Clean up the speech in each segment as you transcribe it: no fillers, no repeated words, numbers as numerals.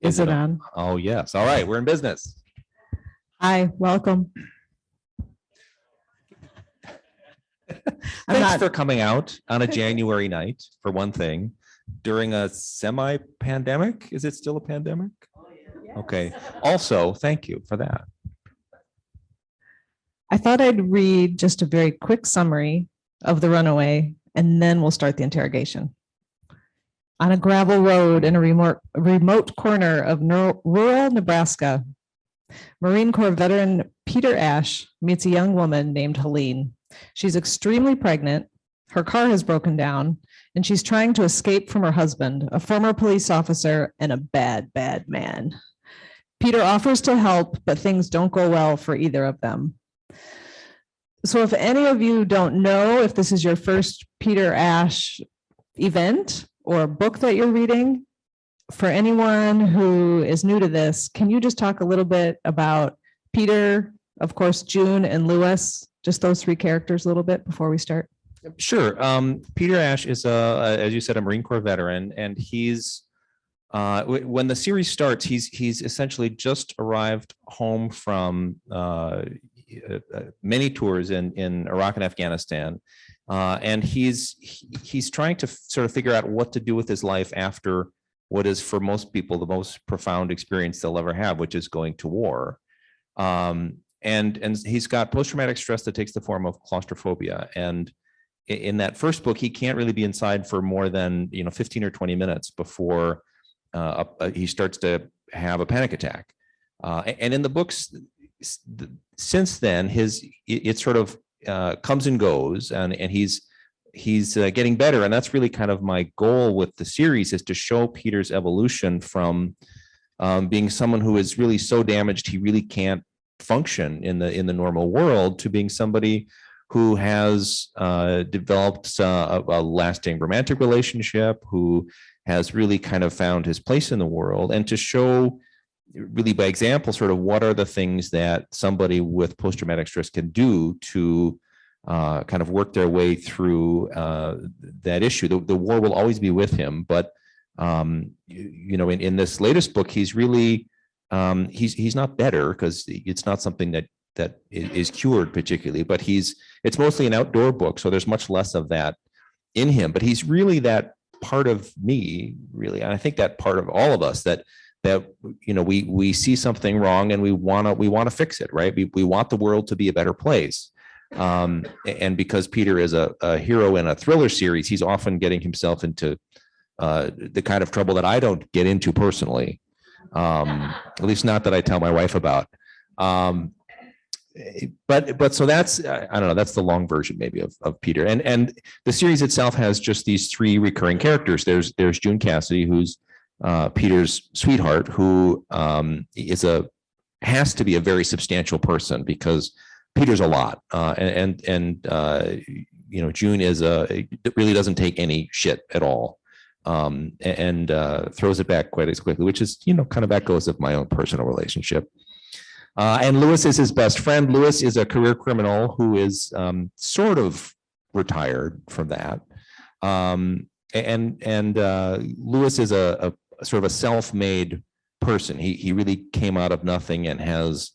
Is it on? Oh, yes. All right. We're in business. Hi, welcome. Thanks for coming out on a January night, for one thing, during a semi-pandemic. Is it still a pandemic? Okay. Also, thank you for that. I thought I'd read just a very quick summary of the Runaway, and then we'll start the interrogation. On a gravel road in a remote corner of rural Nebraska, Marine Corps veteran Peter Ash meets a young woman named Helen. She's extremely pregnant, her car has broken down, and she's trying to escape from her husband, a former police officer and a bad, bad man. Peter offers to help, but things don't go well for either of them. So if any of you don't know if this is your first Peter Ash event or book that you're reading, for anyone who is new to this, can you just talk a little bit about Peter, of course, June and Lewis, just those three characters a little bit before we start? Sure. Peter Ash is, as you said, a Marine Corps veteran, and he's, when the series starts, he's essentially just arrived home from many tours in Iraq and Afghanistan, and he's trying to sort of figure out what to do with his life after what is, for most people, the most profound experience they'll ever have, which is going to war. And he's got post-traumatic stress that takes the form of claustrophobia. And in that first book, he can't really be inside for more than 15 or 20 minutes before he starts to have a panic attack. And in the books since then, it sort of comes and goes, and he's getting better. And that's really kind of my goal with the series, is to show Peter's evolution from being someone who is really so damaged he really can't function in the normal world, to being somebody who has developed a lasting romantic relationship, who has really kind of found his place in the world, and to show really by example sort of what are the things that somebody with post-traumatic stress can do to kind of work their way through that issue. The war will always be with him, but in this latest book, he's really he's not better, because it's not something that is cured particularly, but it's mostly an outdoor book, so there's much less of that in him. But he's really that part of me, really, and I think that part of all of us, that we see something wrong and we want to fix it, right? We want the world to be a better place. And because Peter is a hero in a thriller series, he's often getting himself into the kind of trouble that I don't get into personally, at least not that I tell my wife about. But so that's, I don't know, that's the long version maybe of Peter. And the series itself has just these three recurring characters. There's June Cassidy, who's Peter's sweetheart, who has to be a very substantial person, because Peter's a lot, and June really doesn't take any shit at all, and throws it back quite as quickly, which is kind of echoes of my own personal relationship. And Lewis is his best friend. Lewis is a career criminal who is sort of retired from that, and Lewis is a sort of a self-made person. He really came out of nothing and has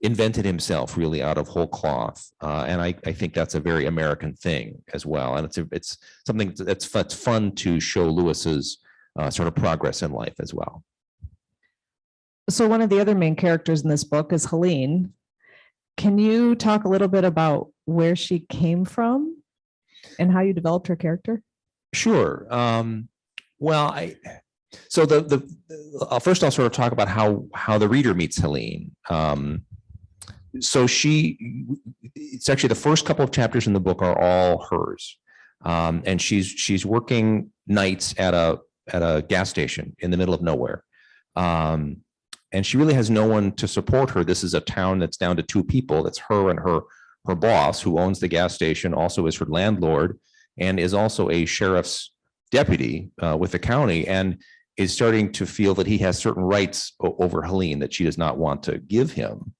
invented himself really out of whole cloth, and I think that's a very American thing as well. And it's something that's fun to show Lewis's sort of progress in life as well. So one of the other main characters in this book is Helen. Can you talk a little bit about where she came from and how you developed her character? Sure. So first I'll sort of talk about how the reader meets Helen. So it's actually the first couple of chapters in the book are all hers, and she's working nights at a gas station in the middle of nowhere, and she really has no one to support her. This is a town that's down to two people. That's her and her boss, who owns the gas station, also is her landlord, and is also a sheriff's deputy with the county, and is starting to feel that he has certain rights over Helen that she does not want to give him.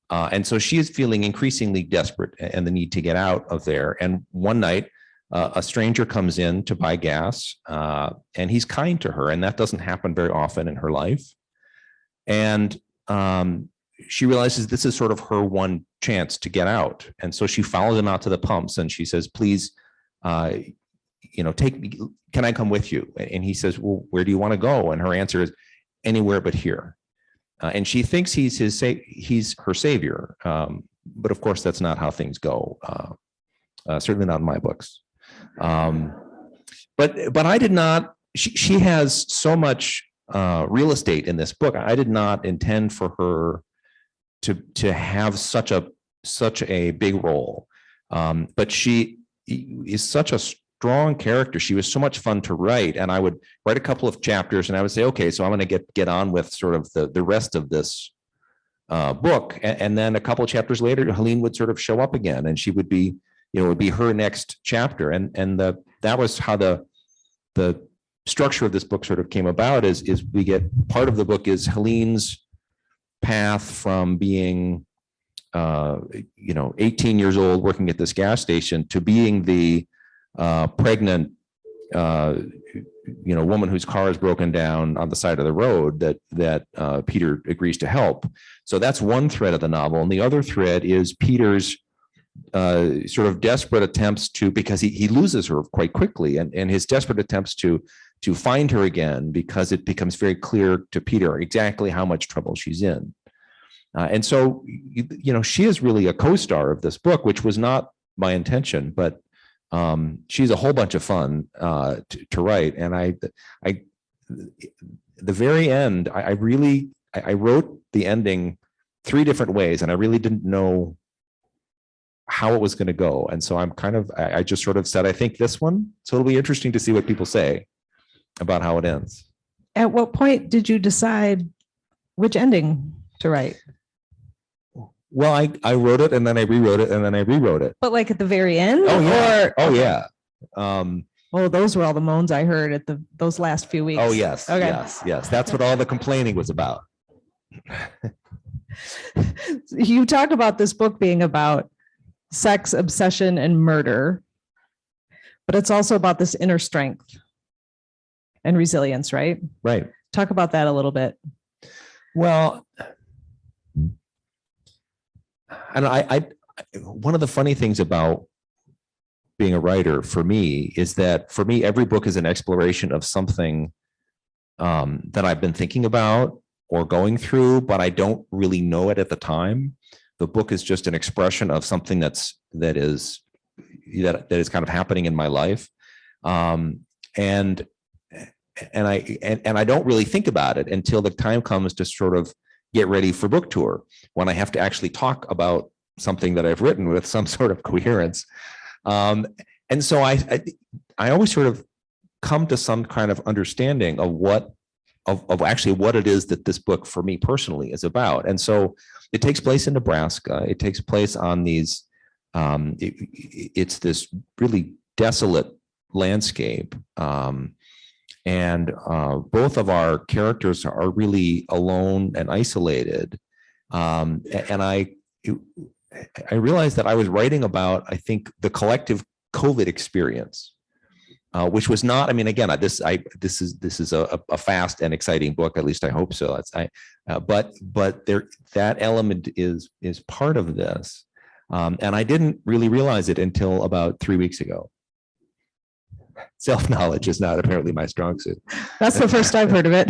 And so she is feeling increasingly desperate and the need to get out of there. And one night, a stranger comes in to buy gas, and he's kind to her, and that doesn't happen very often in her life. And she realizes this is sort of her one chance to get out. And so she follows him out to the pumps and she says, please, take me, can I come with you? And he says, well, where do you want to go? And her answer is anywhere but here. And she thinks he's her savior. But of course, that's not how things go. Certainly not in my books. But I did not, she has so much real estate in this book. I did not intend for her to have such a big role. But she is such a strong character. She was so much fun to write. And I would write a couple of chapters and I would say, okay, so I'm going to get on with sort of the rest of this book. And then a couple of chapters later, Helene would sort of show up again and she would be, it would be her next chapter. And that was how the structure of this book sort of came about is we get part of the book is Helene's path from being 18 years old working at this gas station to being the pregnant woman whose car is broken down on the side of the road that Peter agrees to help. So that's one thread of the novel. And the other thread is Peter's sort of desperate attempts because he loses her quite quickly and his desperate attempts to find her again, because it becomes very clear to Peter exactly how much trouble she's in. And so, she is really a co-star of this book, which was not my intention, but she's a whole bunch of fun to write. And the very end, I wrote the ending 3 different ways, and I really didn't know how it was going to go. And so I just sort of said, I think this one. So it'll be interesting to see what people say about how it ends. At what point did you decide which ending to write? Well, I wrote it and then I rewrote it and then I rewrote it. But like at the very end? Oh, yeah. Okay. Oh, yeah. Those were all the moans I heard at those last few weeks. Oh, yes. Okay. Yes. That's what all the complaining was about. You talk about this book being about sex, obsession, and murder, but it's also about this inner strength and resilience, right? Right. Talk about that a little bit. Well, I one of the funny things about being a writer for me is that for me, every book is an exploration of something that I've been thinking about or going through, but I don't really know it at the time. The book is just an expression of something that is kind of happening in my life. And I don't really think about it until the time comes to sort of get ready for book tour, when I have to actually talk about something that I've written with some sort of coherence. And so I always sort of come to some kind of understanding of actually what it is that this book for me personally is about. And so it takes place in Nebraska. It takes place on these, it's this really desolate landscape. And both of our characters are really alone and isolated. And I realized that I was writing about, I think, the collective COVID experience, which was not, I mean, again, this is a fast and exciting book. At least I hope so. But that element is part of this. And I didn't really realize it until about 3 weeks ago. Self-knowledge is not apparently my strong suit. That's the first I've heard of it.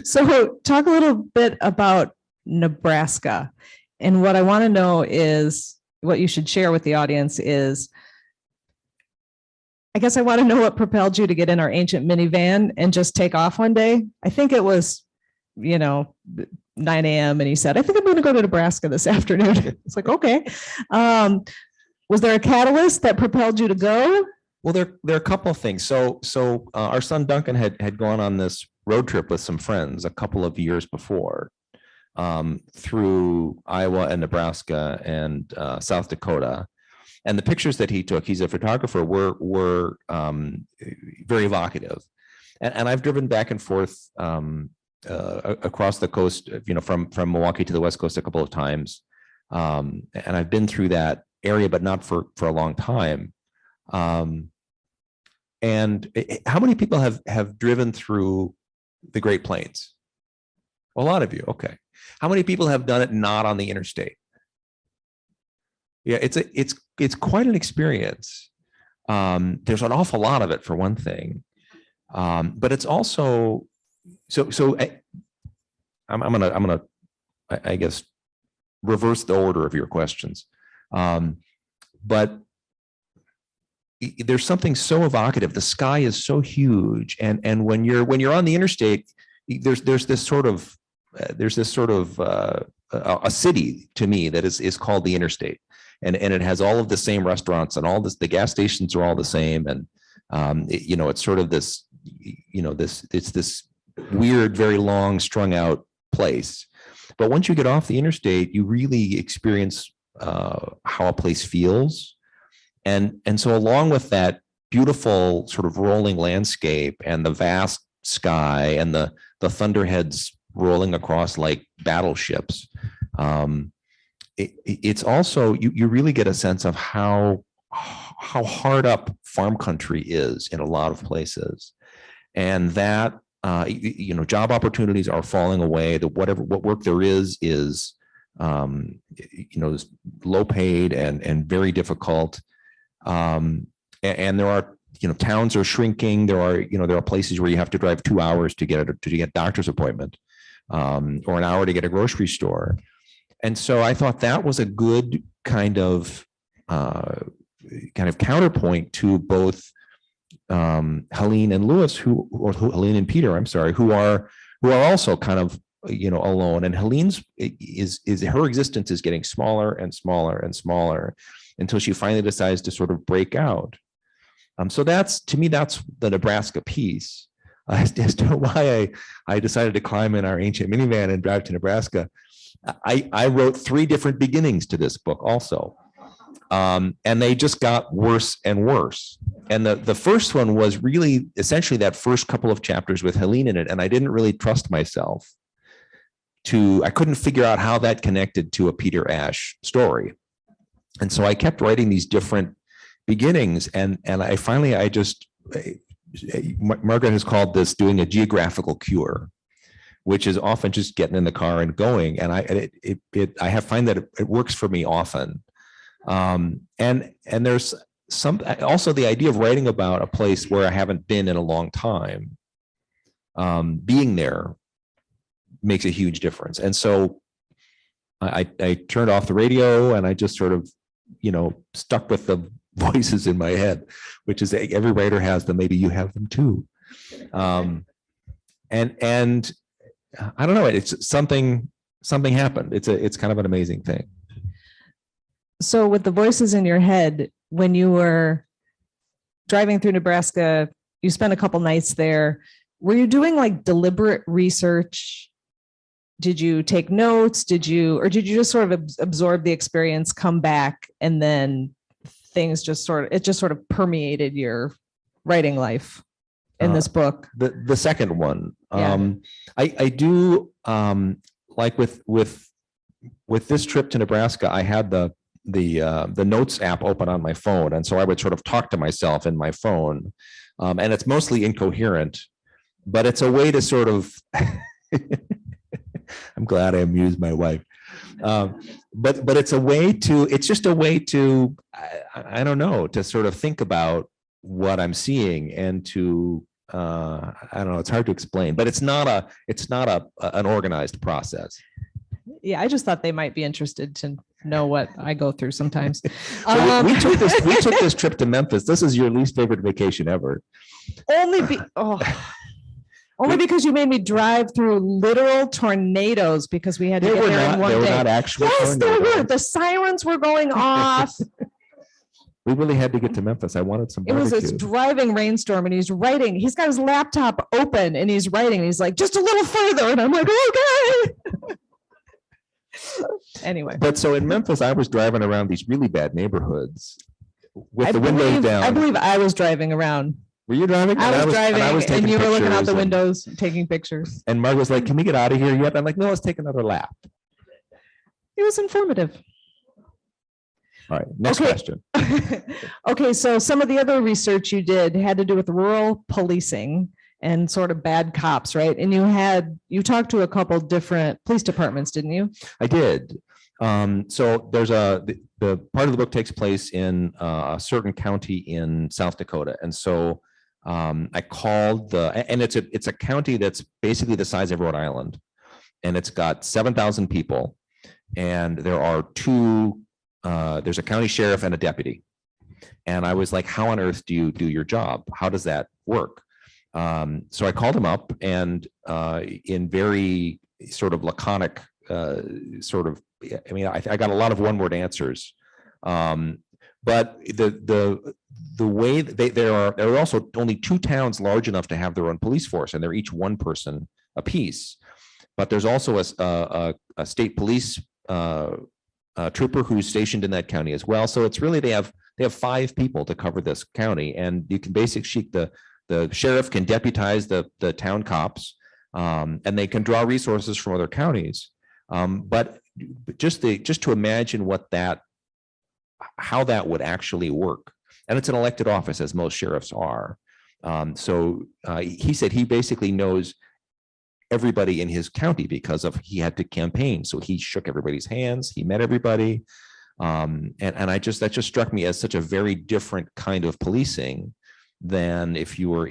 So talk a little bit about Nebraska. And what I want to know is what you should share with the audience is, I guess I want to know what propelled you to get in our ancient minivan and just take off one day. I think it was, 9 a.m. and he said, I think I'm going to go to Nebraska this afternoon. It's like, okay. Was there a catalyst that propelled you to go? Well, there are a couple of things. So our son Duncan had gone on this road trip with some friends a couple of years before, through Iowa and Nebraska and South Dakota, and the pictures that he took, he's a photographer, were very evocative, and I've driven back and forth across the coast, from Milwaukee to the West Coast a couple of times, and I've been through that area, but not for a long time. And how many people have driven through the Great Plains? A lot of you. Okay. How many people have done it not on the interstate? Yeah, it's quite an experience. There's an awful lot of it for one thing. But it's also, I'm gonna, I guess, reverse the order of your questions. But there's something so evocative. The sky is so huge, and when you're on the interstate, there's this sort of a city to me that is called the interstate, and it has all of the same restaurants and all this. The gas stations are all the same, and it's sort of this, it's this weird, very long, strung out place. But once you get off the interstate, you really experience how a place feels. And so along with that beautiful sort of rolling landscape and the vast sky and the thunderheads rolling across like battleships, it's also, you really get a sense of how hard up farm country is in a lot of places. And that, job opportunities are falling away. What work there is low paid and very difficult. And there are, towns are shrinking. There are places where you have to drive 2 hours to get a doctor's appointment, or an hour to get a grocery store. And so I thought that was a good kind of counterpoint to both Helen and Lewis, Helen and Peter, I'm sorry, who are also kind of alone. And Helen's is her existence is getting smaller and smaller and smaller until she finally decides to sort of break out. So that's, to me, that's the Nebraska piece. As to why I decided to climb in our ancient minivan and drive to Nebraska. I wrote 3 different beginnings to this book also. And they just got worse and worse. And the first one was really essentially that first couple of chapters with Helen in it. And I didn't really trust myself I couldn't figure out how that connected to a Peter Ash story. And so I kept writing these different beginnings. And Margaret has called this doing a geographical cure, which is often just getting in the car and going. And I have find that it works for me often. And there's also the idea of writing about a place where I haven't been in a long time. Being there makes a huge difference. And so I turned off the radio and I just sort of, stuck with the voices in my head, which is every writer has them. Maybe you have them too. And I don't know, it's something happened. It's kind of an amazing thing. So with the voices in your head, when you were driving through Nebraska, you spent a couple nights there. Were you doing like deliberate research? Did you take notes? Did you just sort of absorb the experience, come back, and then things just sort of permeated your writing life in this book? The second one, Yeah. I do like with this trip to Nebraska, I had the notes app open on my phone, and so I would sort of talk to myself in my phone, and it's mostly incoherent, but it's a way to sort of. I'm glad I amused my wife, but it's just a way to I don't know, to sort of think about what I'm seeing and to I don't know, it's hard to explain, but it's not an organized process. Yeah, I just thought they might be interested to know what I go through sometimes. So we took this trip to Memphis. This is your least favorite vacation ever. Only because you made me drive through literal tornadoes because we had to get there in one day. They were not actual tornadoes. There were. The sirens were going off. We really had to get to Memphis. I wanted some barbecue. It was this driving rainstorm, and he's writing. He's got his laptop open, and he's writing. He's like, just a little further, and I'm like, okay. Anyway. But so in Memphis, I was driving around these really bad neighborhoods with the windows down. I believe I was driving around. Were you driving? I was driving, and you were looking out the windows, taking pictures. And Margaret was like, "Can we get out of here yet?" I'm like, "No, let's take another lap." It was informative. All right, next question. Okay, so some of the other research you did had to do with rural policing, and sort of bad cops, right? And you talked to a couple different police departments, didn't you? I did. So there's the part of the book takes place in a certain county in South Dakota. And so I called and it's a county that's basically the size of Rhode Island, and it's got 7,000 people. And there are there's a county sheriff and a deputy. And I was like, how on earth do you do your job? How does that work? So I called him up, and in very sort of laconic I got a lot of one-word answers. But the way there are also only 2 towns large enough to have their own police force, and they're each one person apiece. But there's also a state police trooper who's stationed in that county as well. So it's really they have 5 people to cover this county, and you can basically the sheriff can deputize the town cops, and they can draw resources from other counties. But just to imagine how that would actually work, and it's an elected office, as most sheriffs are. So he said he basically knows everybody in his county because he had to campaign. So he shook everybody's hands. He met everybody. And that just struck me as such a very different kind of policing than if you were,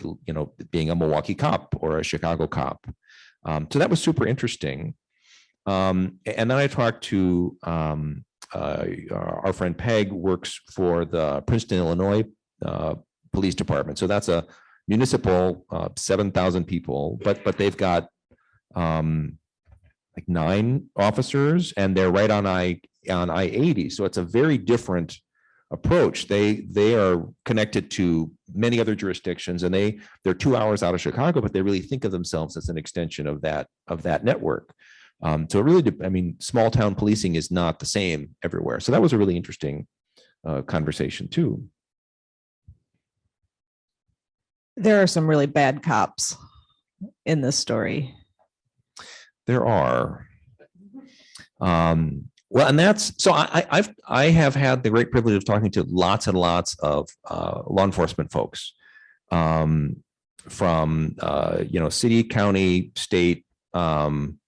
being a Milwaukee cop or a Chicago cop. So that was super interesting. And then I talked to our friend Peg, works for the Princeton, Illinois Police Department. So that's a municipal 7,000 people, but they've got like 9 officers, and they're right on I-80. So it's a very different approach. They are connected to many other jurisdictions, and they're 2 hours out of Chicago, but they really think of themselves as an extension of that network. So it really, small town policing is not the same everywhere. So that was a really interesting conversation too. There are some really bad cops in this story. There are. Well, and that's so I have had the great privilege of talking to lots and lots of law enforcement folks, from city, county, state, some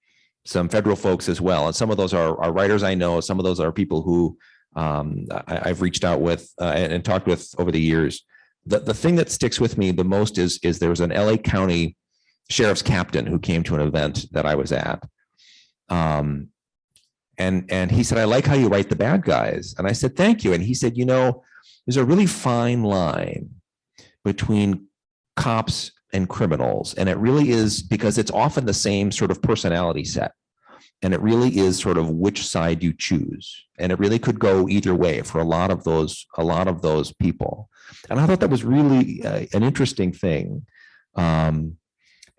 federal folks as well. And some of those are writers I know. Some of those are people who I've reached out with and talked with over the years. The thing that sticks with me the most is there was an LA County sheriff's captain who came to an event that I was at. And he said, I like how you write the bad guys. And I said, thank you. And he said, there's a really fine line between cops and criminals. And it really is, because it's often the same sort of personality set. And it really is sort of which side you choose. And it really could go either way for a lot of those people. And I thought that was really an interesting thing. And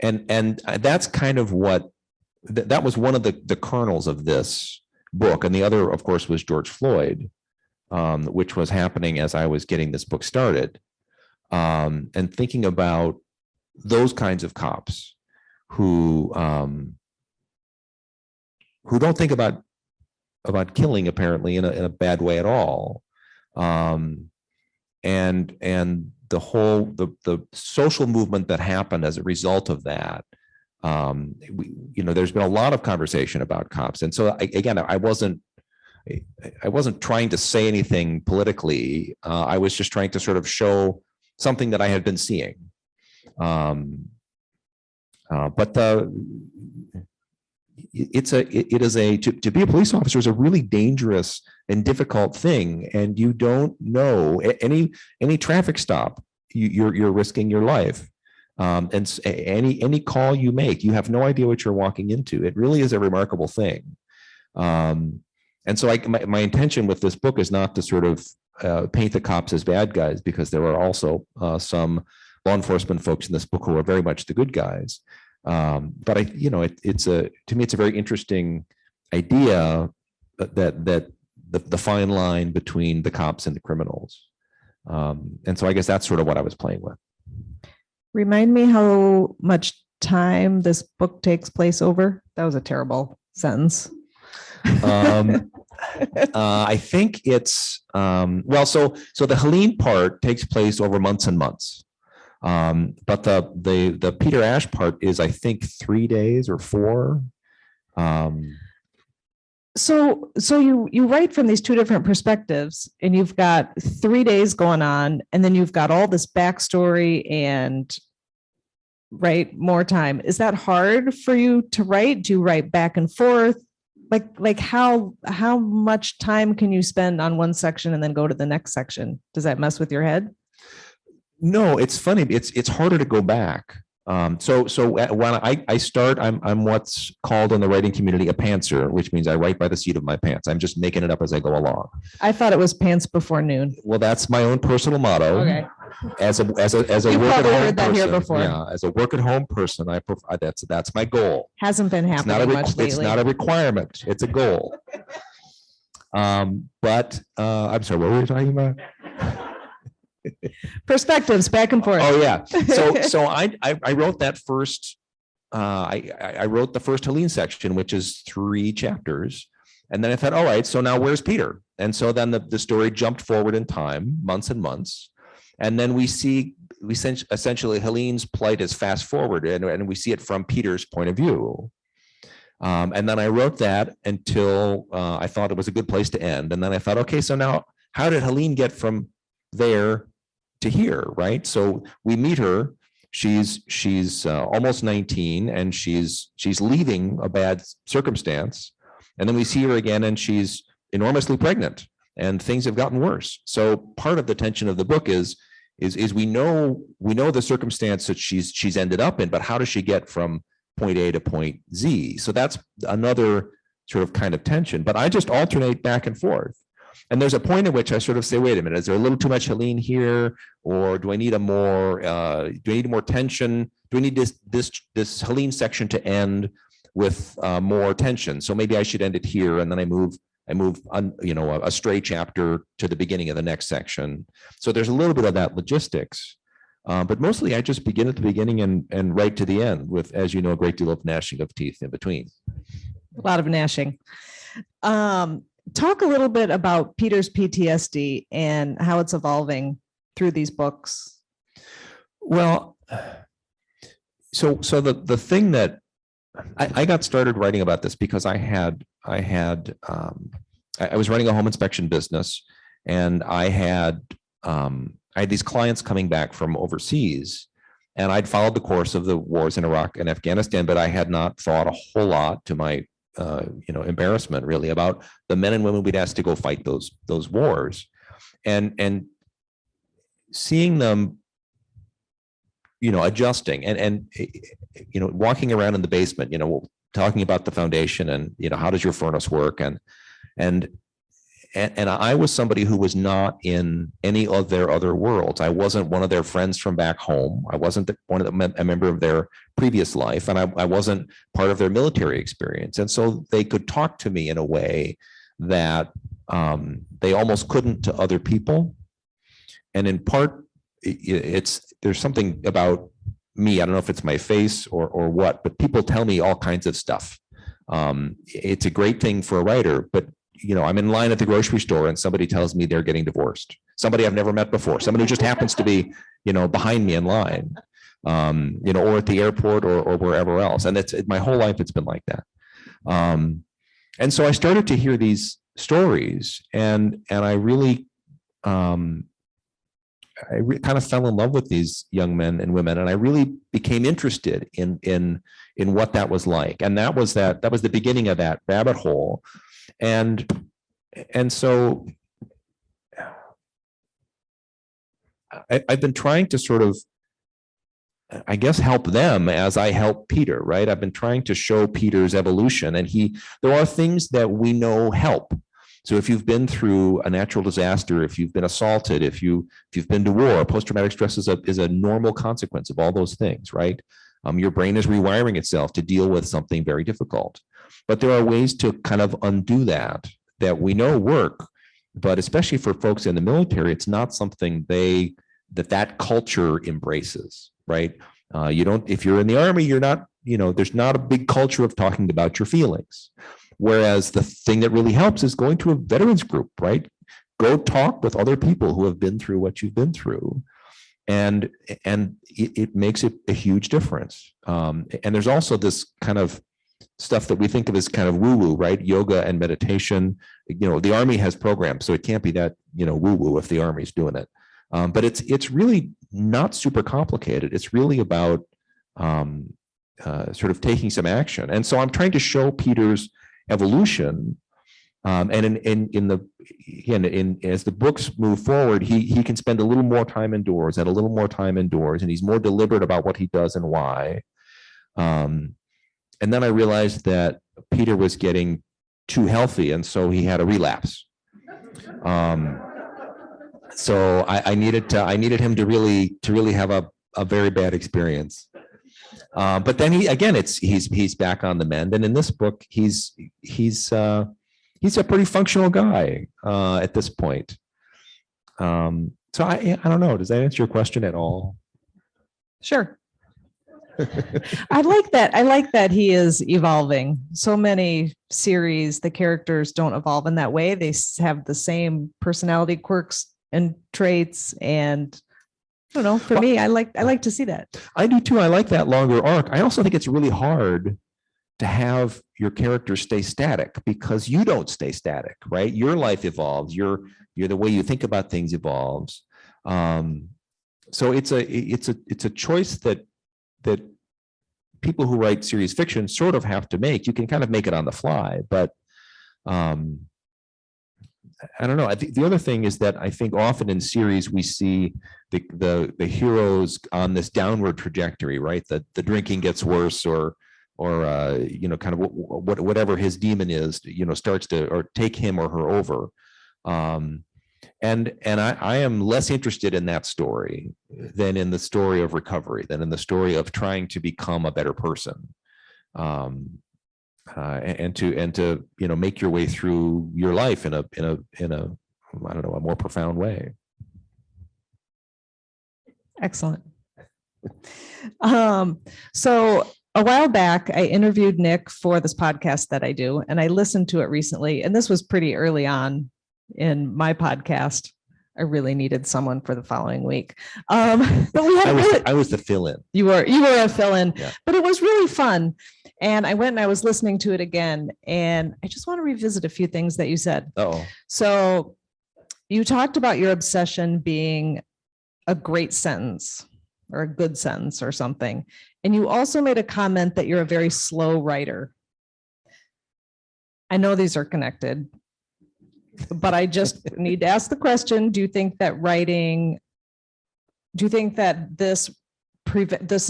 that's kind of what, that was one of the kernels of this book. And the other, of course, was George Floyd, which was happening as I was getting this book started. And thinking about those kinds of cops who don't think about killing, apparently, in a bad way at all. And the whole the social movement that happened as a result of that. There's been a lot of conversation about cops, and so I wasn't trying to say anything politically. I was just trying to sort of show something that I had been seeing. But to be a police officer is a really dangerous and difficult thing, and you don't know any traffic stop, you're risking your life. And any call you make, you have no idea what you're walking into. It really is a remarkable thing. And so my intention with this book is not to sort of paint the cops as bad guys, because there are also some law enforcement folks in this book who are very much the good guys. But to me, it's a very interesting idea that the fine line between the cops and the criminals. And so I guess that's sort of what I was playing with. Remind me how much time this book takes place over. That was a terrible sentence. I think it's so the Helen part takes place over months and months. But the Peter Ash part is, I think, 3 days or 4. So you write from these two different perspectives, and you've got 3 days going on, and then you've got all this backstory and more time. Is that hard for you to write? Do you write back and forth? Like how much time can you spend on one section and then go to the next section? Does that mess with your head? No, it's funny. It's harder to go back. So when I start, I'm what's called in the writing community a pantser, which means I write by the seat of my pants. I'm just making it up as I go along. I thought it was pants before noon. Well, that's my own personal motto. Okay. As a You work at probably home heard that here person, before. yeah, as a work at home person, that's my goal. Hasn't been It's happening much lately. It's not a requirement. It's a goal. But I'm sorry, what were we talking about? Perspectives back and forth. Oh yeah. So I wrote that first. I wrote the first Helen section, which is 3 chapters, and then I thought, all right, so now where's Peter? And so then the story jumped forward in time, months and months, and then we essentially Helen's plight is fast forward, and we see it from Peter's point of view. And then I wrote that until I thought it was a good place to end, and then I thought, okay, so now how did Helen get from there to here, right? So we meet her. She's almost 19, and she's leaving a bad circumstance, and then we see her again, and she's enormously pregnant, and things have gotten worse. So part of the tension of the book is we know the circumstance that she's ended up in, but how does she get from point A to point Z? So that's another sort of kind of tension. But I just alternate back and forth. And there's a point at which I sort of say, wait a minute, is there a little too much Helen here? Or do I need more tension? Do we need this Helen section to end with more tension? So maybe I should end it here, and then I move on, a stray chapter to the beginning of the next section. So there's a little bit of that logistics. But mostly I just begin at the beginning and right to the end with, as you know, a great deal of gnashing of teeth in between. A lot of gnashing. Talk a little bit about Peter's PTSD and how it's evolving through these books. Well, so the thing that I got started writing about this because I was running a home inspection business, and I had these clients coming back from overseas, and I'd followed the course of the wars in Iraq and Afghanistan, but I had not thought a whole lot, to my embarrassment, really, about the men and women we'd asked to go fight those wars, and seeing them, adjusting and walking around in the basement, talking about the foundation and, how does your furnace work? And I was somebody who was not in any of their other worlds. I wasn't one of their friends from back home. I wasn't a member of their previous life, and I wasn't part of their military experience. And so they could talk to me in a way that they almost couldn't to other people. And in part, there's something about me. I don't know if it's my face or what, but people tell me all kinds of stuff. It's a great thing for a writer, but I'm in line at the grocery store and somebody tells me they're getting divorced. Somebody I've never met before, somebody who just happens to be, behind me in line, or at the airport or wherever else. And my whole life, it's been like that. And so I started to hear these stories, and I really, kind of fell in love with these young men and women, and I really became interested in what that was like. And that was the beginning of that rabbit hole. And so I've been trying to sort of, I guess, help them as I help Peter, right? I've been trying to show Peter's evolution, and there are things that we know help. So if you've been through a natural disaster, if you've been assaulted, if you've been to war, post-traumatic stress is a normal consequence of all those things, right? Your brain is rewiring itself to deal with something very difficult. But there are ways to kind of undo that we know work, but especially for folks in the military, it's not something that culture embraces, right? If you're in the Army, you're not, there's not a big culture of talking about your feelings. Whereas the thing that really helps is going to a veterans group, right? Go talk with other people who have been through what you've been through. and it makes it a huge difference. And there's also this kind of stuff that we think of as kind of woo-woo, right? Yoga and meditation. The Army has programs, so it can't be that woo-woo if the Army's doing it. But it's really not super complicated. It's really about sort of taking some action. And so I'm trying to show Peter's evolution. And as the books move forward, he can spend a little more time indoors, and he's more deliberate about what he does and why. And then I realized that Peter was getting too healthy, and so he had a relapse. So I needed him to really have a very bad experience. But then he's back on the mend, and in this book he's a pretty functional guy at this point. So I don't know. Does that answer your question at all? Sure. I like that. I like that he is evolving. So many series, the characters don't evolve in that way. They have the same personality quirks and traits. And I don't know, for me, I like to see that. I do too. I like that longer arc. I also think it's really hard to have your characters stay static, because you don't stay static, right? Your life evolves. You're the way you think about things evolves. So it's a choice that people who write serious fiction sort of have to make. You can kind of make it on the fly, but I don't know. I think the other thing is that I think often in series we see the heroes on this downward trajectory, right? That the drinking gets worse, or kind of whatever his demon is, starts to or take him or her over. And I am less interested in that story than in the story of recovery, than in the story of trying to become a better person, and to make your way through your life in a I don't know, a more profound way. Excellent. So a while back, I interviewed Nick for this podcast that I do, and I listened to it recently, and this was pretty early on in my podcast. I really needed someone for the following week. But I was the fill-in. You were a fill-in, yeah. But it was really fun. And I went and I was listening to it again, and I just want to revisit a few things that you said. Oh. So you talked about your obsession being a great sentence or a good sentence or something. And you also made a comment that you're a very slow writer. I know these are connected, but I just need to ask the question, do you think that this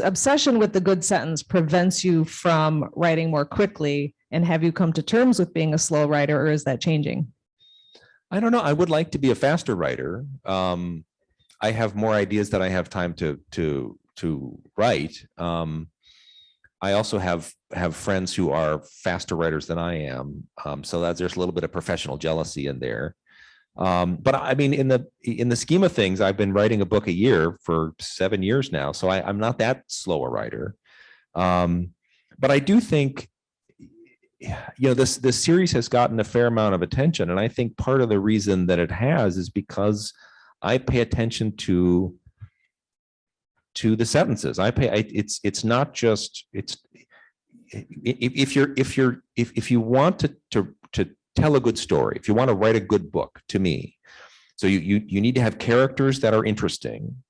obsession with the good sentence prevents you from writing more quickly? And have you come to terms with being a slow writer, or is that changing? I don't know. I would like to be a faster writer. I have more ideas that I have time to write. I also have friends who are faster writers than I am, so that there's a little bit of professional jealousy in there. But I mean, in the scheme of things, I've been writing a book a year for 7 years now, so I'm not that slow a writer. But I do think, this series has gotten a fair amount of attention, and I think part of the reason that it has is because I pay attention to the sentences. It's not just if you want to tell a good story, if you want to write a good book, to me, so you need to have characters that are interesting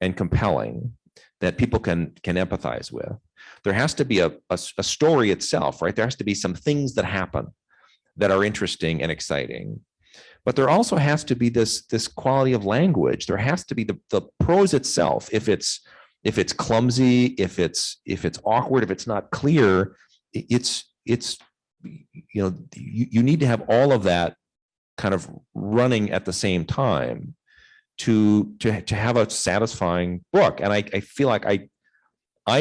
and compelling, that people can empathize with. There has to be a story itself, right? There has to be some things that happen that are interesting and exciting. But there also has to be this quality of language. There has to be the prose itself. If it's clumsy, if it's awkward, if it's not clear, you need to have all of that kind of running at the same time to have a satisfying book. And I feel like I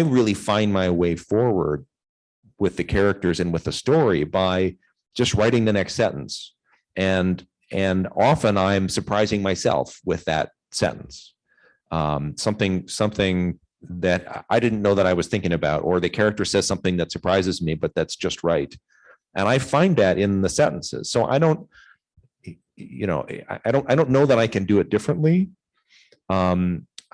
really find my way forward with the characters and with the story by just writing the next sentence. And often I'm surprising myself with that sentence. Something that I didn't know that I was thinking about, or the character says something that surprises me, but that's just right. And I find that in the sentences. So I don't know that I can do it differently.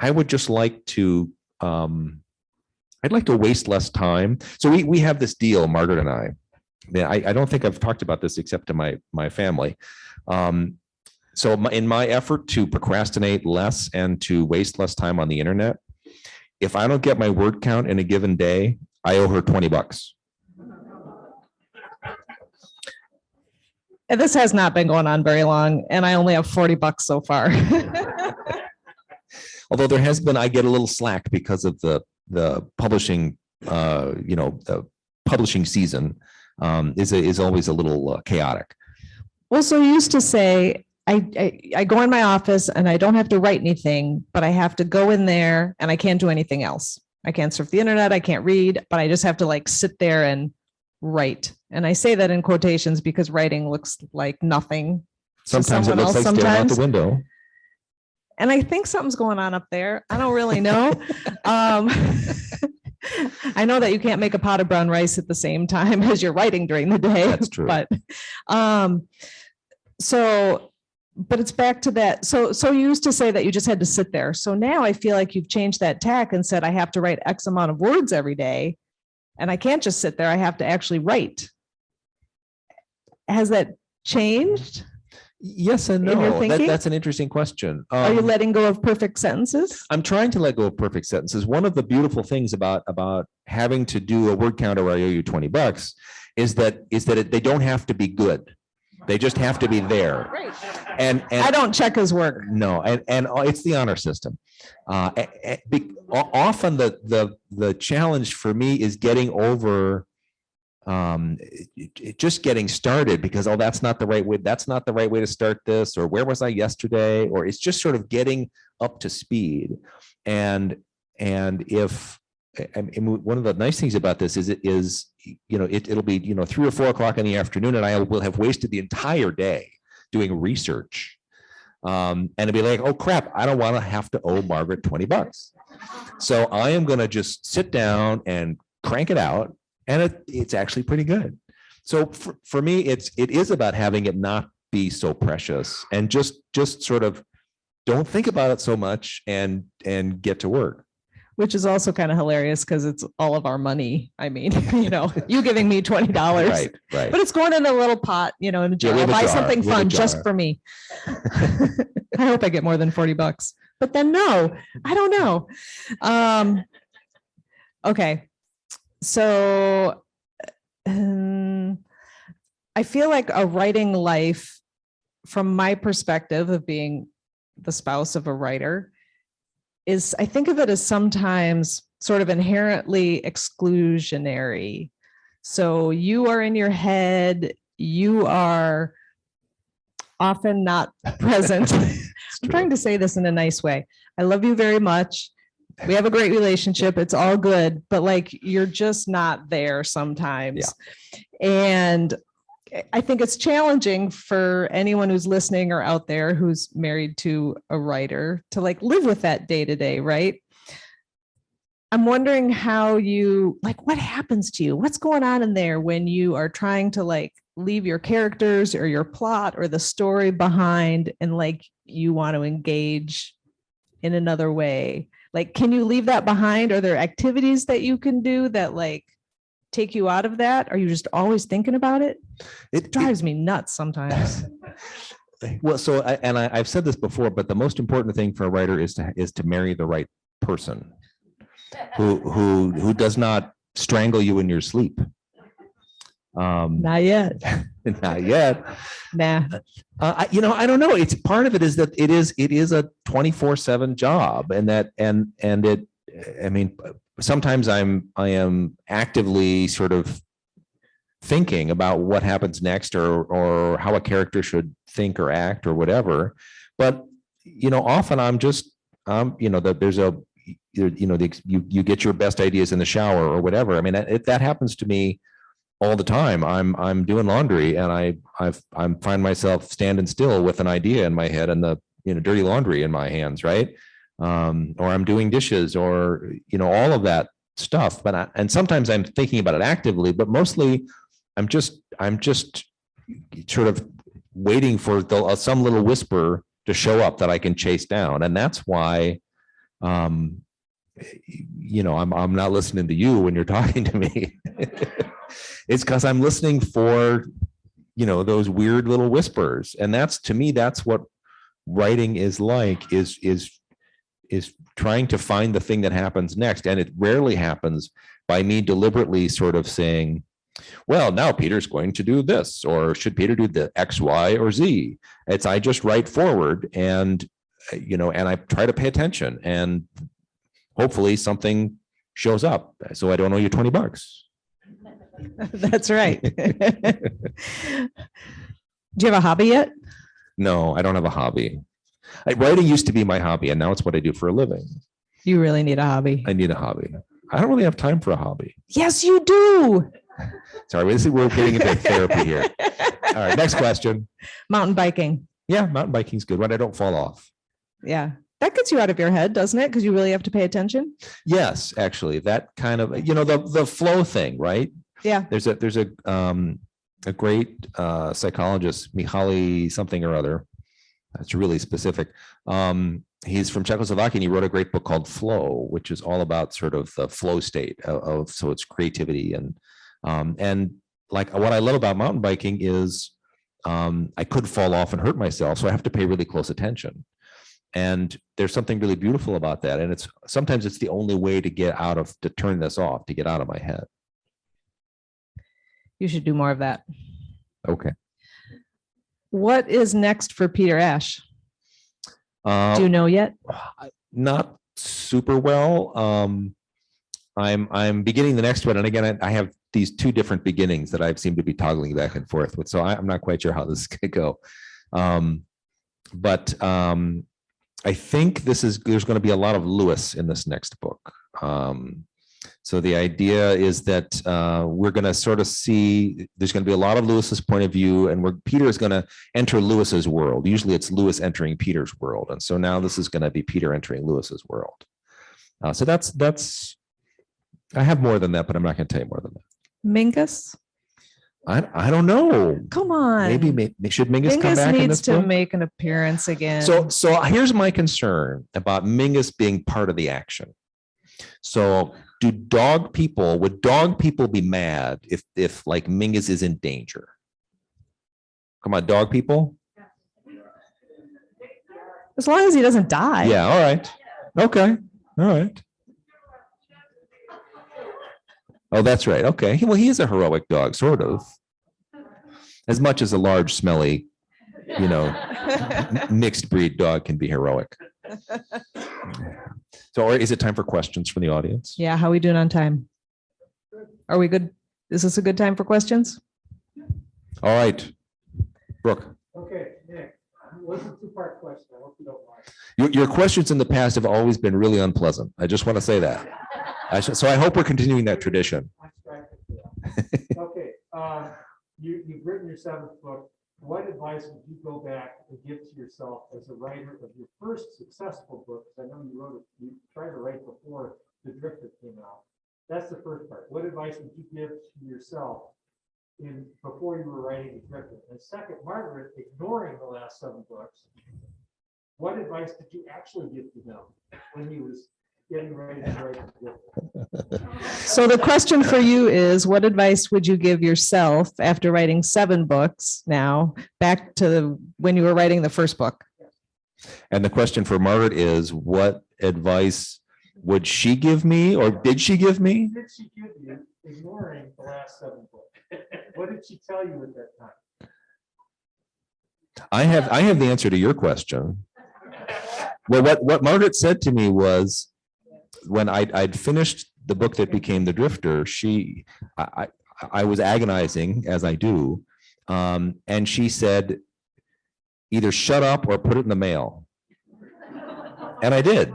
I would just like to, I'd like to waste less time. So we have this deal, Margaret and I don't think I've talked about this except to my family. So in my effort to procrastinate less and to waste less time on the internet, if I don't get my word count in a given day, I owe her $20. And this has not been going on very long, and I only have $40 so far. Although there has been, I get a little slack because of the publishing, the publishing season is always a little chaotic. Well, so you used to say, I go in my office and I don't have to write anything, but I have to go in there and I can't do anything else. I can't surf the internet, I can't read, but I just have to like sit there and write. And I say that in quotations because writing looks like nothing. Sometimes it looks like staring out the window. And I think something's going on up there. I don't really know. I know that you can't make a pot of brown rice at the same time as you're writing during the day. That's true. But but it's back to that. So you used to say that you just had to sit there. So now I feel like you've changed that tack and said, I have to write X amount of words every day. And I can't just sit there. I have to actually write. Has that changed? Yes and in your no. thinking? That's an interesting question. Are you letting go of perfect sentences? I'm trying to let go of perfect sentences. One of the beautiful things about having to do a word counter where I owe you $20 is that they don't have to be good. They just have to be there. Right. And I don't check his work. No, and it's the honor system. Often the challenge for me is getting over just getting started because, oh, that's not the right way. That's not the right way to start this, or where was I yesterday? Or it's just sort of getting up to speed. And if one of the nice things about this is it'll be 3 or 4 o'clock in the afternoon, and I will have wasted the entire day doing research. And it'd be like, oh crap, I don't want to have to owe Margaret $20. So I am going to just sit down and crank it out. And it's actually pretty good. So for me, it is about having it not be so precious and just sort of don't think about it so much and get to work. Which is also kind of hilarious because it's all of our money. I mean, you giving me $20. Right. But it's going in a little pot, in a jar. I'll buy something fun just for me. I hope I get more than $40. But then no, I don't know. Okay. So I feel like a writing life, from my perspective of being the spouse of a writer, I think of it as sometimes sort of inherently exclusionary. So you are in your head, you are often not present. I'm trying to say this in a nice way. I love you very much. We have a great relationship. It's all good, but like, you're just not there sometimes. Yeah. And I think it's challenging for anyone who's listening or out there who's married to a writer to like live with that day to day, right? I'm wondering how what happens to you? What's going on in there when you are trying to like leave your characters or your plot or the story behind and like you want to engage in another way? Like, can you leave that behind? Are there activities that you can do that like take you out of that? Are you just always thinking about it? It drives me nuts sometimes. Well, so I've said this before, but the most important thing for a writer is to marry the right person who does not strangle you in your sleep. Not yet. Not yet. Nah. I don't know. It's part of it is that it is a 24/7 job, sometimes I am actively sort of thinking about what happens next or how a character should think or act or whatever. But, often I'm just, there's you get your best ideas in the shower or whatever. I mean, that happens to me all the time. I'm doing laundry and I find myself standing still with an idea in my head and the dirty laundry in my hands, right? Or I'm doing dishes or all of that stuff. And sometimes I'm thinking about it actively, but mostly I'm just sort of waiting for some little whisper to show up that I can chase down. And that's why I'm not listening to you when you're talking to me. It's because I'm listening for, those weird little whispers. And to me, that's what writing is like, is trying to find the thing that happens next. And it rarely happens by me deliberately sort of saying, well, now Peter's going to do this, or should Peter do the X, Y, or Z? I just write forward and I try to pay attention, and hopefully something shows up. So I don't owe you $20. That's right. Do you have a hobby yet? No, I don't have a hobby. Writing used to be my hobby, and now it's what I do for a living. You really need a hobby. I need a hobby. I don't really have time for a hobby. Yes, you do. Sorry, we're getting into therapy here. All right, next question. Mountain biking. Yeah, mountain biking's good when I don't fall off. Yeah. That gets you out of your head, doesn't it? Because you really have to pay attention. Yes, actually, that kind of, the flow thing, right? Yeah. There's a great psychologist, Mihaly something or other. That's really specific. He's from Czechoslovakia, and he wrote a great book called Flow, which is all about sort of the flow state so it's creativity and like what I love about mountain biking is I could fall off and hurt myself, so I have to pay really close attention. And there's something really beautiful about that. And sometimes it's the only way to turn this off, to get out of my head. You should do more of that. Okay. What is next for Peter Ash? Do you know yet? Not super well. I'm beginning the next one. And again, I have these two different beginnings that I seem to be toggling back and forth with. So I'm not quite sure how this is going to go. But I think there's going to be a lot of Lewis in this next book. So the idea is that we're going to sort of see, there's going to be a lot of Lewis's point of view, and Peter is going to enter Lewis's world. Usually it's Lewis entering Peter's world. And so now this is going to be Peter entering Lewis's world. So that's, I have more than that, but I'm not going to tell you more than that. Mingus? I don't know. Come on. Maybe should Mingus come back in this book? Needs to make an appearance again. So here's my concern about Mingus being part of the action. So would dog people be mad if like Mingus is in danger? Come on, dog people? As long as he doesn't die. Yeah, all right. Okay. All right. Oh, that's right. Okay. Well, he is a heroic dog, sort of. As much as a large, smelly, mixed breed dog can be heroic. So, is it time for questions from the audience? Yeah. How are we doing on time? Are we good? Is this a good time for questions? All right. Brooke. Okay, Nick, it was a two-part question. I hope you don't mind. Your questions in the past have always been really unpleasant. I just want to say that. So I hope we're continuing that tradition. Okay, you've written your seventh book. What advice would you go back and give to yourself as a writer of your first successful book? I know you tried to write before The Drifter came out. That's the first part. What advice would you give to yourself before you were writing The Drifter? And second, Margret, ignoring the last 7 books, what advice did you actually give to him when he was getting ready to write The Drifter? So the question for you is, what advice would you give yourself after writing 7 books now, back to when you were writing the first book? And the question for Margret is, what advice would she give me, or did she give me? What did she give you, ignoring the last 7 books? What did she tell you at that time? I have the answer to your question. Well, what Margret said to me was, when I'd finished the book that became The Drifter, I was agonizing, as I do, and she said, either shut up or put it in the mail. And I did.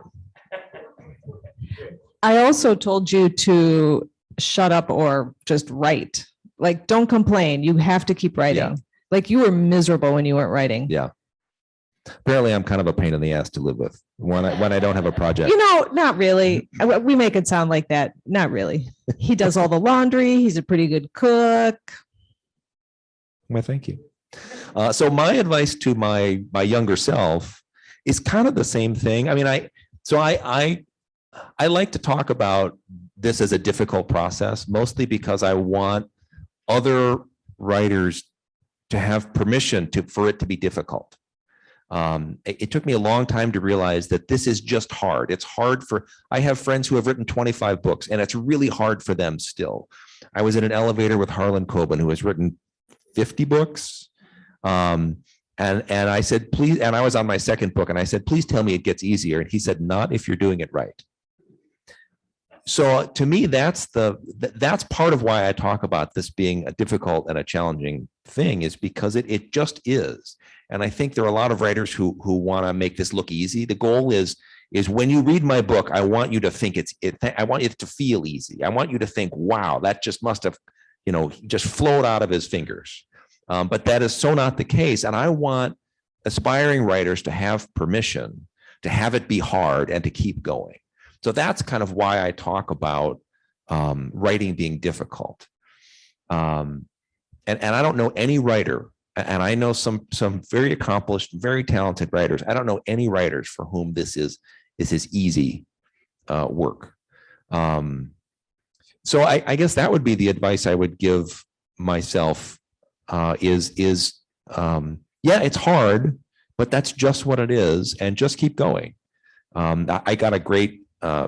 I also told you to shut up or just write. Like, don't complain. You have to keep writing. Yeah. Like, you were miserable when you weren't writing. Yeah. Apparently, I'm kind of a pain in the ass to live with when I don't have a project. Not really. We make it sound like that. Not really. He does all the laundry. He's a pretty good cook. Well, thank you. So my advice to my younger self is kind of the same thing. I mean, So I like to talk about this as a difficult process, mostly because I want other writers to have permission for it to be difficult. It took me a long time to realize that this is just hard. It's hard I have friends who have written 25 books, and it's really hard for them still. I was in an elevator with Harlan Coben, who has written 50 books. And I said, please, and I was on my second book, and I said, please tell me it gets easier. And he said, not if you're doing it right. So to me, that's part of why I talk about this being a difficult and a challenging thing, is because it just is. And I think there are a lot of writers who want to make this look easy. The goal is when you read my book, I want you to think I want it to feel easy. I want you to think, wow, that just must have, just flowed out of his fingers. But that is so not the case. And I want aspiring writers to have permission to have it be hard and to keep going. So that's kind of why I talk about writing being difficult. And I don't know any writer, and I know some very accomplished, very talented writers. I don't know any writers for whom this is easy work. So I guess that would be the advice I would give myself. Yeah, it's hard, but that's just what it is, and just keep going. I got a great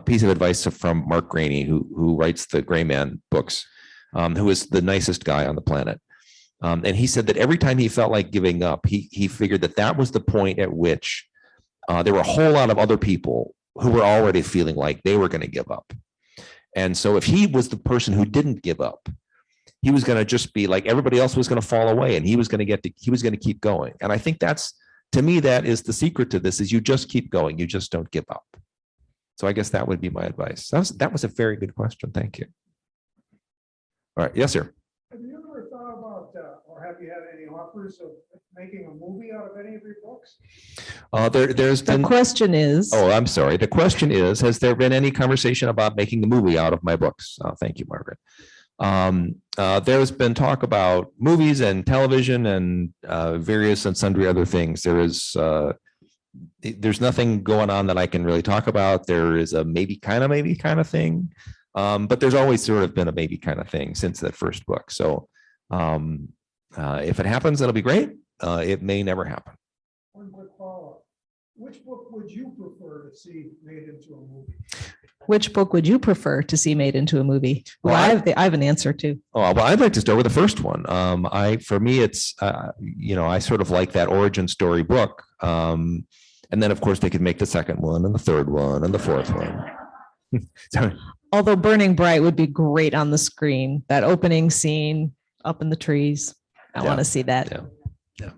piece of advice from Mark Graney, who writes the Gray Man books, who is the nicest guy on the planet. And he said that every time he felt like giving up, he figured that was the point at which there were a whole lot of other people who were already feeling like they were going to give up. And so if he was the person who didn't give up, he was going to just be like everybody else was going to fall away, and he was going to keep going. And I think to me, that is the secret to this, is you just keep going. You just don't give up. So I guess that would be my advice. That was a very good question. Thank you. All right. Yes, sir. Have you ever thought about, or have you had any offers of making a movie out of any of your books? There's been. The question is. Oh, I'm sorry. The question is, has there been any conversation about making a movie out of my books? Thank you, Margaret. There's been talk about movies and television and various and sundry other things. There's nothing going on that I can really talk about. There is a maybe kind of thing. But there's always sort of been a maybe kind of thing since that first book. So if it happens, it'll be great. It may never happen. One quick follow-up. Which book would you prefer to see made into a movie? Which book would you prefer to see made into a movie? Well, I have an answer too. Oh, well, I'd like to start with the first one. For me, it's, I sort of like that origin story book. And then, of course, they could make the second one and the third one and the fourth one. Sorry. Although Burning Bright would be great on the screen, that opening scene up in the trees. I want to see that. Yeah.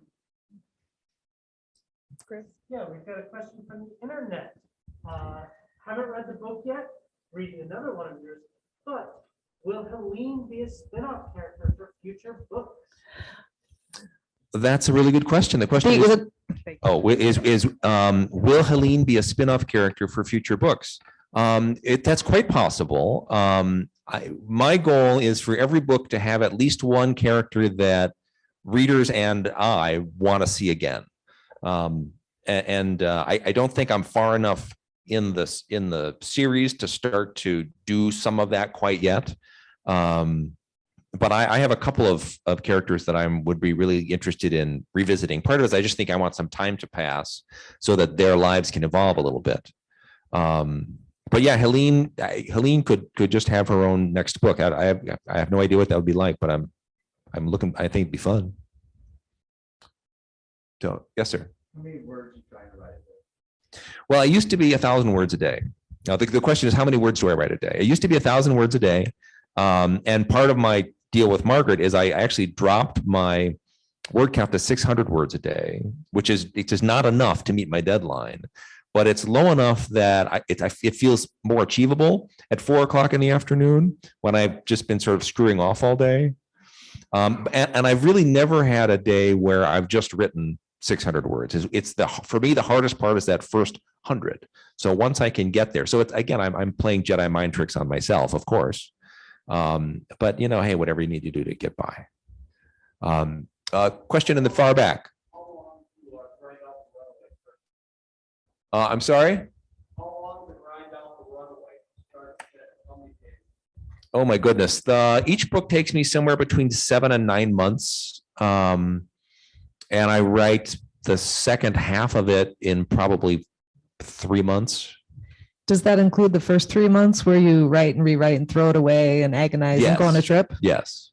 Chris? Yeah, we've got a question from the internet. Haven't read the book yet, reading another one of yours, but will Helene be a spin-off character for future books? That's a really good question. The question is, will Helene be a spin-off character for future books? That's quite possible. My goal is for every book to have at least one character that readers and I want to see again. I don't think I'm far enough in the series to start to do some of that quite yet. But I have a couple of characters that I would be really interested in revisiting. Part of it is I just think I want some time to pass so that their lives can evolve a little bit. But yeah, Helene could just have her own next book. I have no idea what that would be like, but I'm looking. I think it'd be fun. So yes, sir. How many words are you trying to write? Well, it used to be 1,000 words a day. Now the question is, how many words do I write a day? It used to be 1,000 words a day, and part of my deal with Margaret is I actually dropped my word count to 600 words a day, which is not enough to meet my deadline. But it's low enough that it feels more achievable at 4 o'clock in the afternoon when I've just been sort of screwing off all day. And I've really never had a day where I've just written 600 words. For me, the hardest part is that first 100. So once I can get there, so it's, again, I'm playing Jedi mind tricks on myself, of course. But hey, whatever you need to do to get by. Question in the far back. I'm sorry? How long Oh my goodness. Each book takes me somewhere between 7 and 9 months. And I write the second half of it in probably 3 months. Does that include the first 3 months where you write and rewrite and throw it away and agonize and go on a Yes. trip? Yes.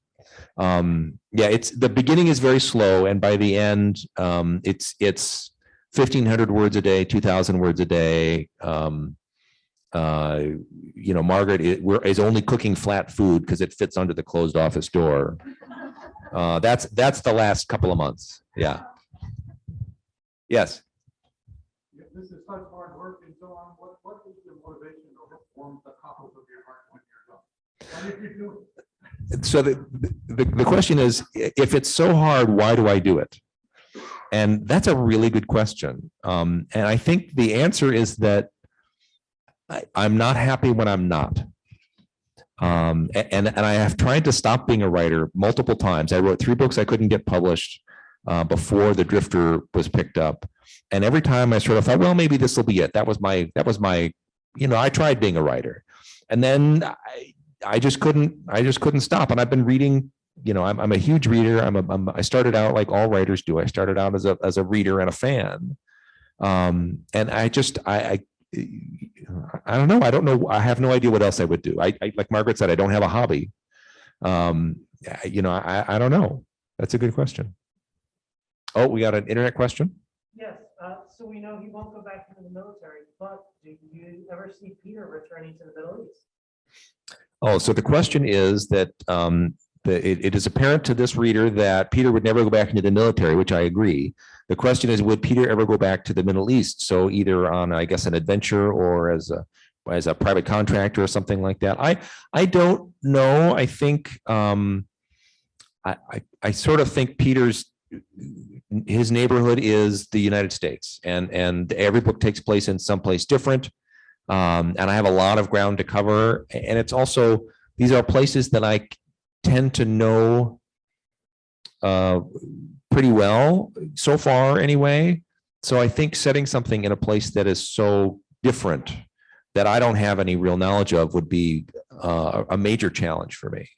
It's the beginning is very slow. And by the end, it's 1,500 words a day, 2,000 words a day. Margaret is only cooking flat food because it fits under the closed office door. That's the last couple of months. Yeah. Yes. This is such hard work and so on. What is your motivation or what warms the cockles of your heart when you're done? What did you do? So the question is, if it's so hard, why do I do it? And that's a really good question. And I think the answer is that I'm not happy when I'm not. And I have tried to stop being a writer multiple times. I wrote 3 books I couldn't get published before The Drifter was picked up. And every time I sort of thought, well, maybe this will be it. That was my, I tried being a writer. And then I just couldn't stop. And I've been reading, I'm a huge reader. I started out like all writers do. I started out as a reader and a fan. And I don't know. I don't know. I have no idea what else I would do. I like Margaret said, I don't have a hobby. I don't know. That's a good question. Oh, we got an internet question. Yes, so we know he won't go back into the military, but do you ever see Peter returning to the Middle East? Oh, so the question is that it is apparent to this reader that Peter would never go back into the military, which I agree. The question is, would Peter ever go back to the Middle East? So either on, I guess, an adventure or as a private contractor or something like that. I don't know. I think I sort of think his neighborhood is the United States, and every book takes place in someplace different. And I have a lot of ground to cover. And it's also, these are places that I tend to know pretty well so far anyway. So I think setting something in a place that is so different that I don't have any real knowledge of would be a major challenge for me.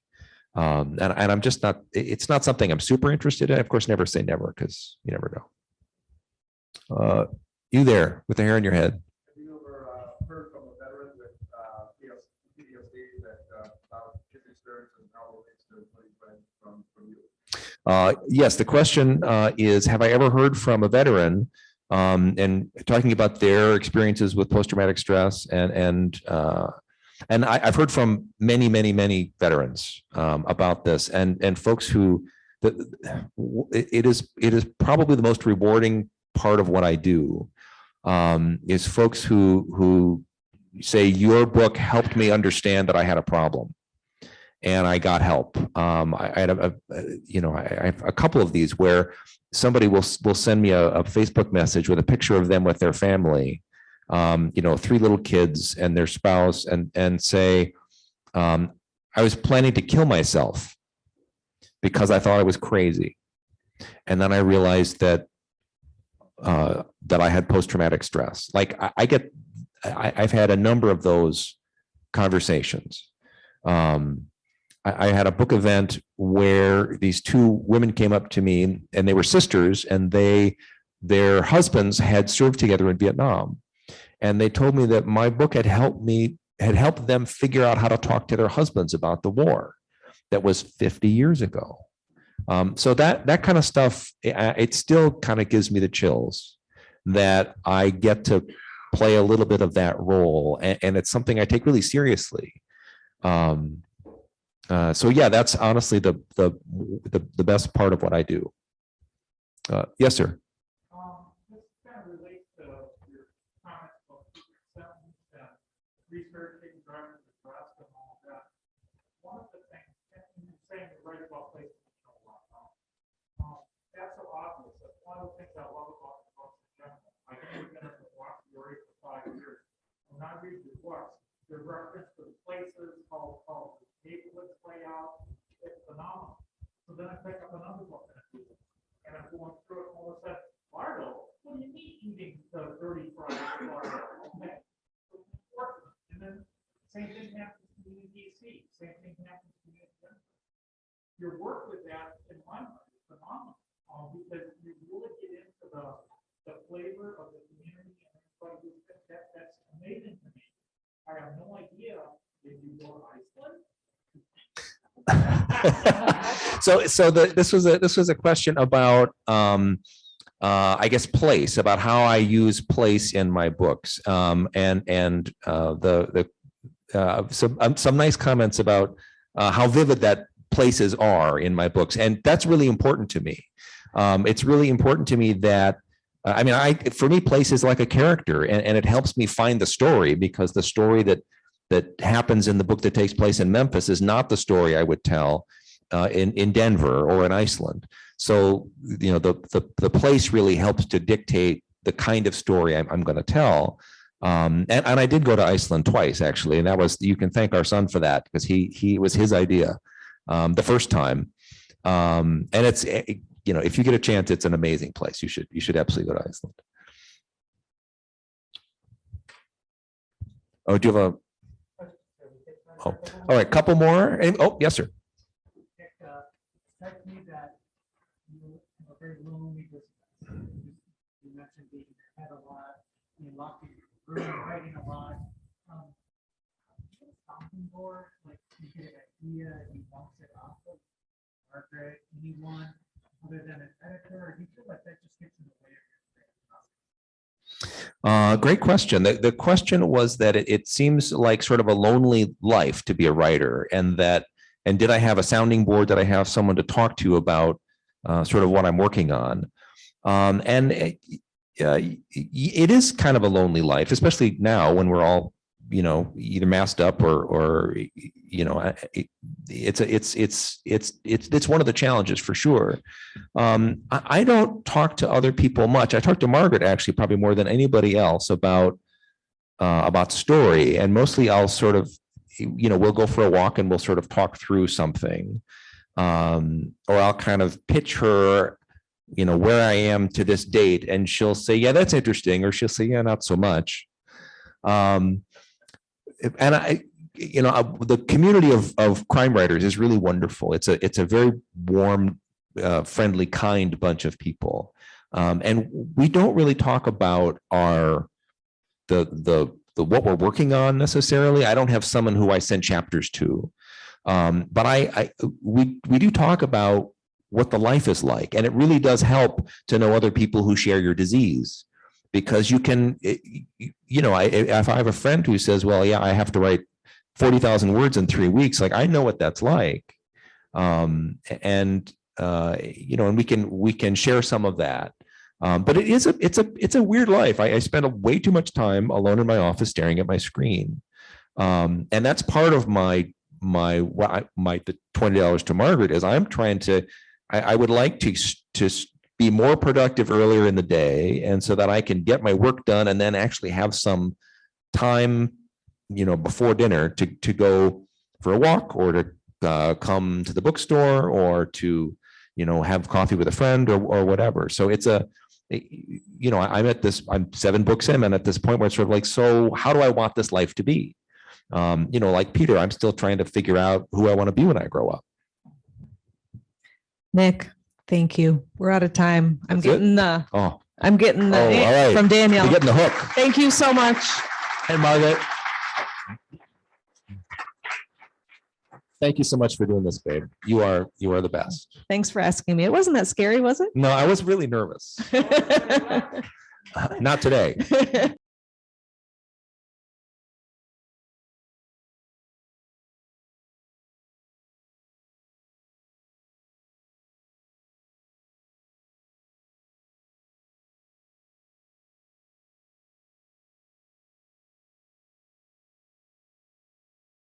And I'm just not, it's not something I'm super interested in. Of course, never say never, because you never know. You there with the hair in your head? Have you ever heard from a veteran with PTSD that about his experience and how it relates to what he's read from you? Yes, the question is, have I ever heard from a veteran and talking about their experiences with post-traumatic stress, and I've heard from many veterans about this, and folks who it is probably the most rewarding part of what I do, is folks who say, your book helped me understand that I had a problem, and I got help. I had I have a couple of these where somebody will send me a Facebook message with a picture of them with their family, 3 little kids and their spouse, and say, I was planning to kill myself because I thought I was crazy. And then I realized that I had post-traumatic stress. Like I've had a number of those conversations. I had a book event where these 2 women came up to me, and they were sisters, and their husbands had served together in Vietnam. And they told me that my book had helped them figure out how to talk to their husbands about the war that was 50 years ago. So that kind of stuff, it still kind of gives me the chills that I get to play a little bit of that role. And it's something I take really seriously. So yeah, that's honestly the best part of what I do. Yes, sir. This kind of relates to your comments about acceptance and researching, driving to Nebraska and all of that. One of the things, and you're saying you're right about places you know a lot about. That's so obvious. That's one of the things I love about the books in general. I've been in Milwaukee for 5 years. When I read your books, there's reference to the places, how the neighborhoods play out. It's phenomenal. So then I pick up another book and I'm going through it, and all of a sudden, Lardo, what do you mean eating the dirty fries? Okay. And then same thing happens to me in DC. me, same thing happens to me. Your work with that in my mind is phenomenal, because you really get into the flavor of the community and everybody who's that's amazing to me. I have no idea if you go to Iceland. This was a question about I guess place, about how I use place in my books, some nice comments about how vivid that places are in my books, and that's really important to me. It's really important to me that for me, place is like a character, and it helps me find the story, because the story that happens in the book that takes place in Memphis is not the story I would tell in Denver or in Iceland. So, the place really helps to dictate the kind of story I'm going to tell. And I did go to Iceland twice, actually, and you can thank our son for that, because he was his idea the first time. And it's, if you get a chance, it's an amazing place. You should absolutely go to Iceland. Oh, do you have all right, couple more. Oh, yes, sir. Strikes me that you are very lonely. You mentioned being in your head a lot, being locked in your room, writing a lot. Something more like you get an idea and you bounce it off of Margret, anyone other than an editor, or do you feel like that just gets in the way of your Great question. The question was that it seems like sort of a lonely life to be a writer, and did I have a sounding board? Did I have someone to talk to about sort of what I'm working on? It is kind of a lonely life, especially now when we're all, either masked up or it's one of the challenges for sure. I don't talk to other people much. I talk to Margret actually probably more than anybody else about story, and mostly I'll sort of, we'll go for a walk and we'll sort of talk through something, or I'll kind of pitch her, where I am to this date, and she'll say, yeah, that's interesting, or she'll say, yeah, not so much. And the community of crime writers is really wonderful. It's a very warm, friendly, kind bunch of people, and we don't really talk about the what we're working on necessarily. I don't have someone who I send chapters to, but we do talk about what the life is like, and it really does help to know other people who share your disease. Because you can, if I have a friend who says, well, yeah, I have to write 40,000 words in 3 weeks, like I know what that's like. And we can share some of that. But it's a weird life. I spend way too much time alone in my office staring at my screen. And that's part of the $20 to Margret is I'm trying to, I would like to be more productive earlier in the day, and so that I can get my work done and then actually have some time, before dinner to go for a walk, or to come to the bookstore, or to, have coffee with a friend, or whatever. So it's I'm 7 books in, and at this point where it's sort of like, so how do I want this life to be? Like Peter, I'm still trying to figure out who I want to be when I grow up. Nick, thank you. We're out of time. I'm getting the all right. From Danielle. You're getting the hook. Thank you so much. Hey, Margret. Thank you so much for doing this, babe. You are the best. Thanks for asking me. It wasn't that scary, was it? No, I was really nervous. Not today.